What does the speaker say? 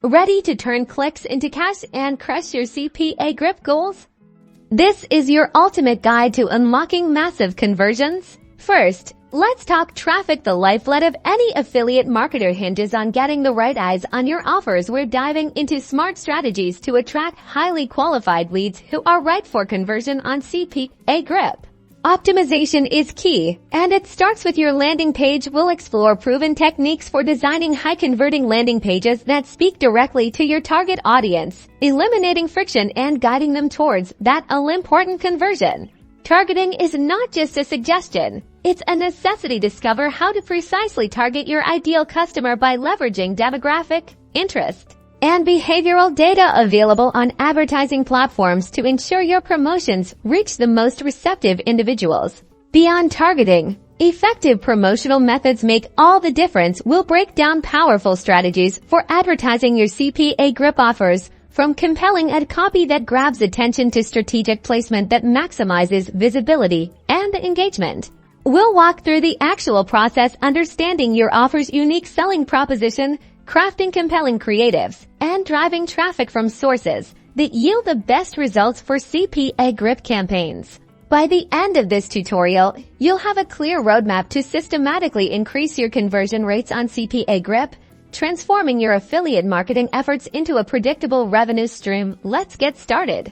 Ready to turn clicks into cash and crush your CPAGRIP goals? This is your ultimate guide to unlocking massive conversions. First, let's talk traffic. The lifeblood of any affiliate marketer hinges on getting the right eyes on your offers. We're diving into smart strategies to attract highly qualified leads who are right for conversion on CPAGRIP. Optimization is key, and it starts with your landing page. We'll explore proven techniques for designing high-converting landing pages that speak directly to your target audience, eliminating friction and guiding them towards that all-important conversion. Targeting is not just a suggestion. It's a necessity. Discover how to precisely target your ideal customer by leveraging demographic, interest, and behavioral data available on advertising platforms to ensure your promotions reach the most receptive individuals. Beyond targeting, effective promotional methods make all the difference. We'll break down powerful strategies for advertising your CPAGRIP offers, from compelling ad copy that grabs attention to strategic placement that maximizes visibility and engagement. We'll walk through the actual process, understanding your offer's unique selling proposition, crafting compelling creatives, and driving traffic from sources that yield the best results for CPAGRIP campaigns. By the end of this tutorial, you'll have a clear roadmap to systematically increase your conversion rates on CPAGRIP, transforming your affiliate marketing efforts into a predictable revenue stream. Let's get started.